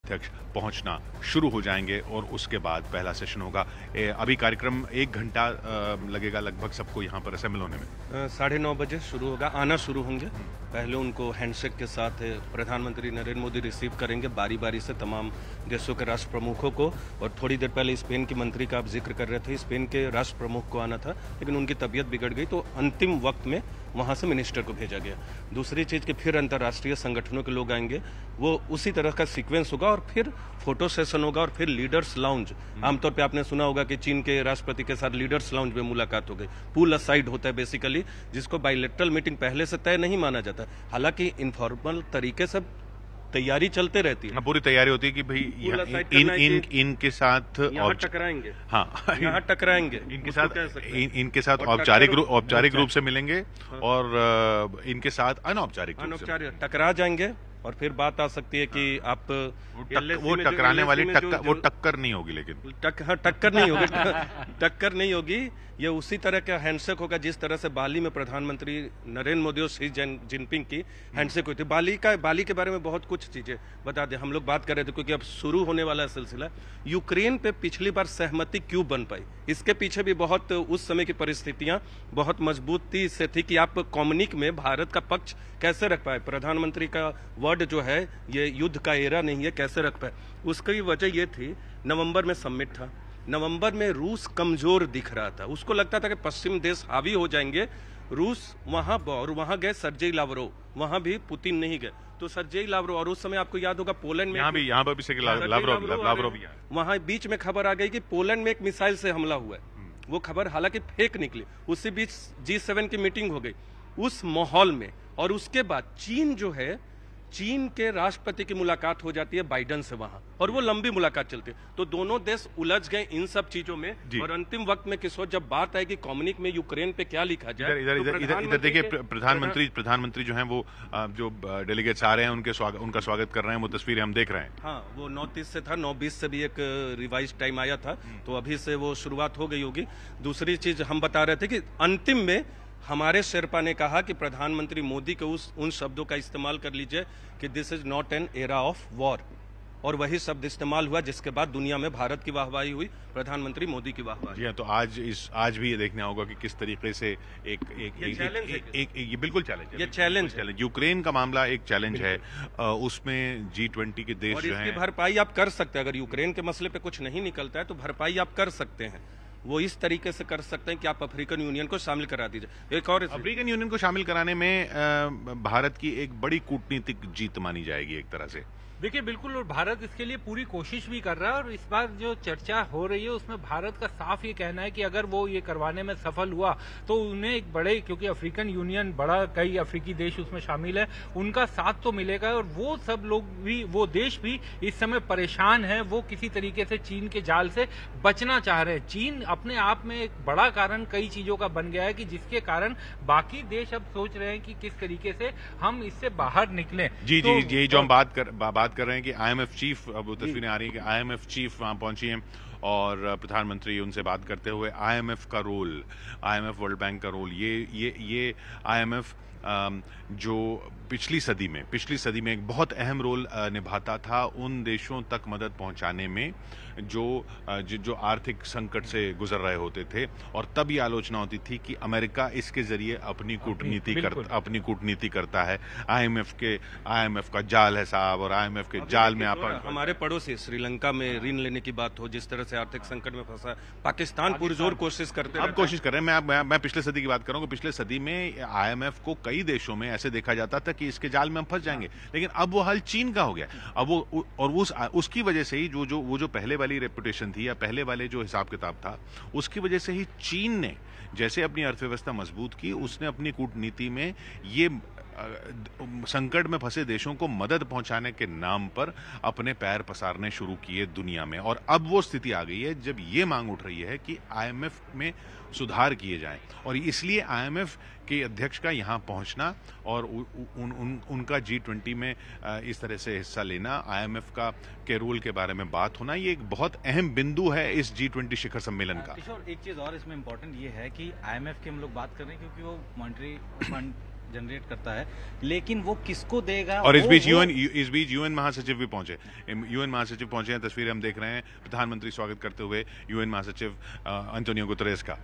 अध्यक्ष पहुंचना शुरू हो जाएंगे और उसके बाद पहला सेशन होगा। अभी कार्यक्रम 1 घंटा लगेगा लगभग सबको यहाँ पर असेंबल होने में। 9:30 बजे शुरू होगा, आना शुरू होंगे। पहले उनको हैंडशेक के साथ प्रधानमंत्री नरेंद्र मोदी रिसीव करेंगे बारी बारी से तमाम देशों के राष्ट्र प्रमुखों को। और थोड़ी देर पहले स्पेन की मंत्री का आप जिक्र कर रहे थे, स्पेन के राष्ट्र प्रमुख को आना था लेकिन उनकी तबीयत बिगड़ गई तो अंतिम वक्त में वहां से मिनिस्टर को भेजा गया। दूसरी चीज कि फिर अंतर्राष्ट्रीय संगठनों के लोग आएंगे, वो उसी तरह का सीक्वेंस होगा और फिर फोटो सेशन होगा और फिर लीडर्स लाउंज। आमतौर पे आपने सुना होगा कि चीन के राष्ट्रपति के साथ लीडर्स लाउंज में मुलाकात हो गई। पूल असाइड होता है बेसिकली, जिसको बायलैटरल मीटिंग पहले से तय नहीं माना जाता। हालांकि इनफॉर्मल तरीके से तैयारी चलते रहती है, पूरी तैयारी होती है कि भाई इनके साथ यहाँ टकराएंगे, हाँ यहाँ टकराएंगे, इनके साथ औपचारिक रूप से मिलेंगे और इनके साथ अनौपचारिक टकरा जाएंगे। और फिर बात आ सकती है कि आप वो टकराने वाली वो टक्कर नहीं होगी, लेकिन टक्कर नहीं होगी टक्कर नहीं होगी। ये उसी तरह का हैंडशेक होगा जिस तरह से बाली में प्रधानमंत्री नरेंद्र मोदी और शी जिनपिंग की हैंडशेक हुई थी। बाली के बारे में बहुत कुछ चीजें बता दें, हम लोग बात कर रहे थे क्योंकि अब शुरू होने वाला है सिलसिला। यूक्रेन पे पिछली बार सहमति क्यों बन पाई, इसके पीछे भी बहुत उस समय की परिस्थितियां बहुत मजबूती से थी कि आप कम्युनिक में भारत का पक्ष कैसे रख पाए। प्रधानमंत्री का वर्ड जो है ये युद्ध का एरा नहीं है, कैसे रख पाए। उसकी वजह ये थी, नवंबर में समिट था, नवंबर में रूस कमजोर दिख रहा था, उसको लगता था कि पश्चिम देश हावी हो जाएंगे। रूस वहां गए सर्जेई लावरोव, वहां भी पुतिन नहीं गए, तो सर्जेई लावरोव। और उस समय आपको याद होगा पोलैंड में यहाँ पर लावरोव वहां बीच में खबर आ गई कि पोलैंड में एक मिसाइल से हमला हुआ है। वो खबर हालांकि फेक निकली। उसी बीच G7 की मीटिंग हो गई उस माहौल में। और उसके बाद चीन जो है, चीन के राष्ट्रपति की मुलाकात हो जाती है बाइडेन से वहां, और वो लंबी मुलाकात चलती है। तो दोनों देश उलझ गए इन सब चीजों में। और अंतिम वक्त में किशोर जब बात आएगी कम्युनिक में यूक्रेन पे क्या लिखा जाए, इधर देखिए प्रधानमंत्री जो हैं वो जो डेलीगेट्स आ रहे हैं उनका स्वागत कर रहे हैं, वो तस्वीरें हम देख रहे हैं। हाँ, वो 9:30 से था, 9:20 से भी एक रिवाइज टाइम आया था, तो अभी से वो शुरुआत हो गई होगी। दूसरी चीज हम बता रहे थे कि अंतिम में हमारे शेरपा ने कहा कि प्रधानमंत्री मोदी के उन शब्दों का इस्तेमाल कर लीजिए कि this is not an era of war, और वही शब्द इस्तेमाल हुआ जिसके बाद दुनिया में भारत की वाहवाही हुई, प्रधानमंत्री मोदी की वाहवाही। जी, तो आज भी ये देखना होगा कि किस तरीके से ये बिल्कुल चैलेंज है। यूक्रेन का मामला एक चैलेंज है, उसमें G20 के देश जो हैं, भरपाई आप कर सकते हैं। अगर यूक्रेन के मसले पे कुछ नहीं निकलता है तो भरपाई आप कर सकते हैं। वो इस तरीके से कर सकते हैं कि आप अफ्रीकन यूनियन को शामिल करा दीजिए। एक और अफ्रीकन यूनियन को शामिल कराने में भारत की एक बड़ी कूटनीतिक जीत मानी जाएगी एक तरह से। देखिए बिल्कुल, और भारत इसके लिए पूरी कोशिश भी कर रहा है। और इस बार जो चर्चा हो रही है उसमें भारत का साफ ये कहना है कि अगर वो ये करवाने में सफल हुआ तो उन्हें एक बड़े, क्योंकि अफ्रीकन यूनियन बड़ा, कई अफ्रीकी देश उसमें शामिल है, उनका साथ तो मिलेगा। और वो सब लोग भी, वो देश भी इस समय परेशान है, वो किसी तरीके से चीन के जाल से बचना चाह रहे हैं। चीन अपने आप में एक बड़ा कारण कई चीजों का बन गया है कि जिसके कारण बाकी देश अब सोच रहे हैं कि किस तरीके से हम इससे बाहर निकलें। जी, यही जो हम बात कर रहे हैं कि IMF चीफ, अब तस्वीरें आ रही है कि IMF चीफ वहां पहुंची हैं और प्रधानमंत्री उनसे बात करते हुए IMF का रोल, IMF वर्ल्ड बैंक का रोल, ये IMF जो पिछली सदी में एक बहुत अहम रोल निभाता था उन देशों तक मदद पहुंचाने में जो आर्थिक संकट से गुजर रहे होते थे। और तब ये आलोचना होती थी कि अमेरिका इसके जरिए अपनी कूटनीति करता है। IMF का जाल है साहब, और IMF के जाल में आप हमारे पड़ोसी श्रीलंका में ऋण लेने की बात हो, जिस तरह से आर्थिक संकट में फंसा पाकिस्तान पुरजोर कोशिश कर रहे हैं। मैं पिछले सदी की बात कर रहा हूँ। पिछले सदी में IMF को कई देशों में ऐसे देखा जाता था कि इसके जाल में हम फंस जाएंगे, लेकिन अब वो हाल चीन का हो गया। अब वो और उसकी वजह से ही जो पहले वाली रेपुटेशन थी या पहले वाले जो हिसाब किताब था, उसकी वजह से ही चीन ने जैसे अपनी अर्थव्यवस्था मजबूत की, उसने अपनी कूटनीति में ये संकट में फंसे देशों को मदद पहुंचाने के नाम पर अपने पैर पसारने शुरू किए दुनिया में। और अब वो स्थिति आ गई है जब ये मांग उठ रही है कि IMF में सुधार किए जाएं, और इसलिए IMF के अध्यक्ष का यहाँ पहुंचना और उनका G20 में इस तरह से हिस्सा लेना, IMF के रोल के बारे में बात होना, ये एक बहुत अहम बिंदु है इस G20 शिखर सम्मेलन का। किशोर, एक चीज और इसमें इम्पोर्टेंट ये है कि IMF की हम लोग बात कर रहे हैं क्योंकि वो मॉनेटरी फंड जनरेट करता है, लेकिन वो किसको देगा? और इस बीच यूएन महासचिव भी पहुंचे, यूएन महासचिव पहुंचे हैं, तस्वीरें हम देख रहे हैं, प्रधानमंत्री स्वागत करते हुए यूएन महासचिव अंतोनियो गुतरेस का।